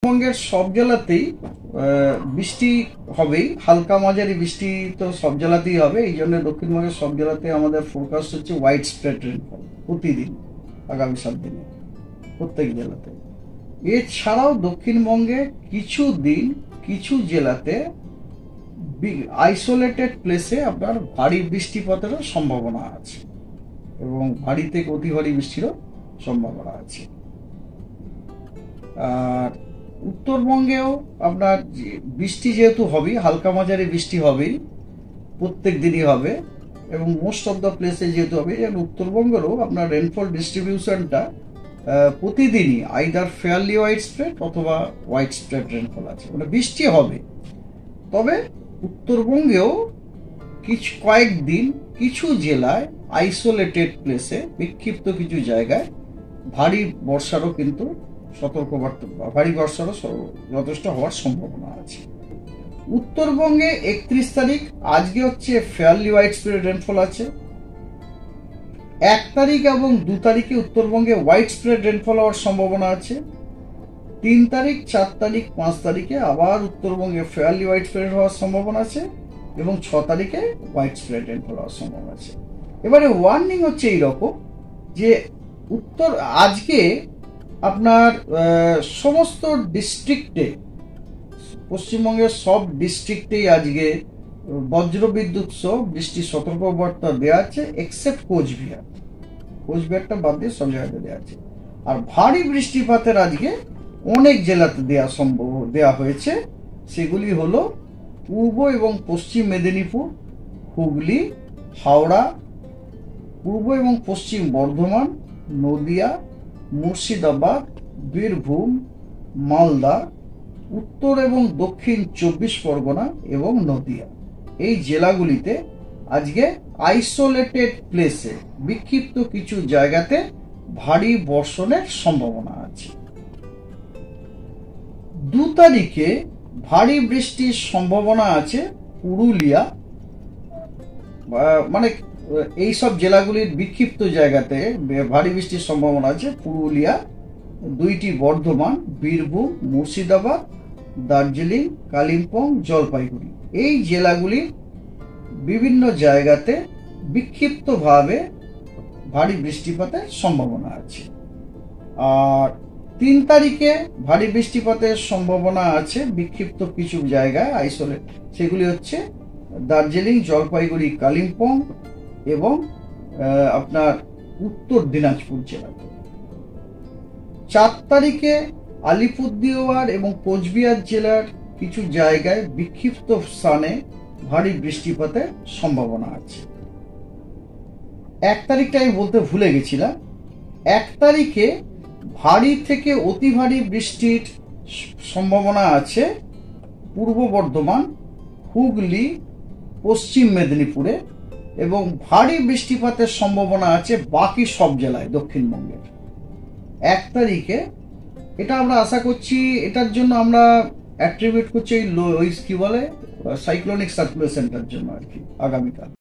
পশ্চিমবঙ্গের সব জেলাতেই বৃষ্টি হবেই, হালকা মাঝারি বৃষ্টি তো সব জেলাতেই হবে। এই জন্য দক্ষিণবঙ্গের সব জেলাতে আমাদের ফোরকাস্ট হচ্ছে ওয়াইড স্প্রেড রেনফল প্রতিদিন, আগামী 7 দিনে প্রত্যেক জেলাতে। এছাড়াও দক্ষিণবঙ্গে কিছু দিন কিছু জেলাতে আইসোলেটেড প্লেসে আপনার ভারী বৃষ্টিপাতেরও সম্ভাবনা আছে এবং ভারী থেকে অতি ভারী বৃষ্টিরও সম্ভাবনা আছে। আর উত্তরবঙ্গেও আপনার বৃষ্টি যেহেতু হবেই, হালকা মাঝারি বৃষ্টি হবেই, প্রত্যেক দিনই হবে এবং মোস্ট অফ দ্য প্লেসে যেহেতু হবে, উত্তরবঙ্গেরও আপনার রেনফল ডিস্ট্রিবিউশনটা প্রতিদিনই আইদার ফেয়ারলি ওয়াইড স্প্রেড অথবা ওয়াইড স্প্রেড রেনফল আছে, মানে বৃষ্টি হবে। তবে উত্তরবঙ্গেও কয়েকদিন কিছু জেলায় আইসোলেটেড প্লেসে বিক্ষিপ্ত কিছু জায়গায় ভারী বর্ষারও কিন্তু সতর্কবার্তা, ভারী বর্ষারও যথেষ্ট হওয়ার সম্ভাবনা আছে। উত্তরবঙ্গে 31 তারিখ আজকে হচ্ছে ফেয়ারলি ওয়াইড স্প্রেড রেনফল আছে। 1 তারিখ এবং 2 তারিখে উত্তরবঙ্গে ওয়াইড স্প্রেড রেনফল হওয়ার সম্ভাবনা আছে। 3 তারিখ, 4 তারিখ, 5 তারিখে আবার উত্তরবঙ্গে ফেয়ারলি ওয়াইড স্প্রেড হওয়ার সম্ভাবনা আছে এবং 6 তারিখে ওয়াইড স্প্রেড রেনফল হওয়ার সম্ভাবনা আছে। এবারে ওয়ার্নিং হচ্ছে এইরকম যে আজকে আপনার সমস্ত ডিস্ট্রিক্টে, পশ্চিমবঙ্গের সব ডিস্ট্রিক্টেই আজকে বজ্রবিদ্যুৎ সহ বৃষ্টির সতর্কবার্তা দেওয়া আছে, এক্সেপ্ট কোচবিহারটা বাদ দিয়ে সব জায়গাতে দেওয়া আছে। আর ভারী বৃষ্টিপাতের আজকে অনেক জেলাতে দেওয়া হয়েছে। সেগুলি হলো পূর্ব এবং পশ্চিম মেদিনীপুর, হুগলি, হাওড়া, পূর্ব এবং পশ্চিম বর্ধমান, নদিয়া, মুর্শিদাবাদ, বীরভূম, মালদা, উত্তর এবং দক্ষিণ 24 পরগনা এবং নদিয়া। এই জেলাগুলিতে আজকে আইসোলেটেড প্লেসে বিক্ষিপ্ত কিছু জায়গাতে ভারী বর্ষণের সম্ভাবনা আছে। 2 তারিখে ভারী বৃষ্টির সম্ভাবনা আছে পুরুলিয়া, মানে এইসব জেলাগুলির বিক্ষিপ্ত জায়গাতে ভারী বৃষ্টির সম্ভাবনা আছে পুরুলিয়া, 2টি বর্ধমান, বীরভূম, মুর্শিদাবাদ, দার্জিলিং, কালিম্পং, জলপাইগুড়ি। এই জেলাগুলির বিভিন্ন জায়গাতে বিক্ষিপ্তভাবে ভারী বৃষ্টিপাতের সম্ভাবনা আছে। আর 3 তারিখে ভারী বৃষ্টিপাতের সম্ভাবনা আছে বিক্ষিপ্ত কিছু জায়গায় আইসোলেট, সেগুলি হচ্ছে দার্জিলিং, জলপাইগুড়ি, কালিম্পং এবং আপনার উত্তর দিনাজপুর জেলাতে। 4 তারিখে আলিপুরদুয়ার এবং কোচবিহার জেলার কিছু জায়গায় বিক্ষিপ্ত স্থানে ভারী বৃষ্টিপাতের সম্ভাবনা আছে। 1 তারিখটা আমি বলতে ভুলে গেছিলাম। 1 তারিখে ভারী থেকে অতি ভারী বৃষ্টির সম্ভাবনা আছে পূর্ব বর্ধমান, হুগলি, পশ্চিম মেদিনীপুরে এবং ভারী বৃষ্টিপাতের সম্ভাবনা আছে বাকি সব জেলায় দক্ষিণবঙ্গের। 1 তারিখে এটা আমরা আশা করছি, এটার জন্য আমরা অ্যাট্রিবিউট করছি কি বলে সাইক্লোনিক সার্কুলেশনটার জন্য আর কি, আগামীকাল।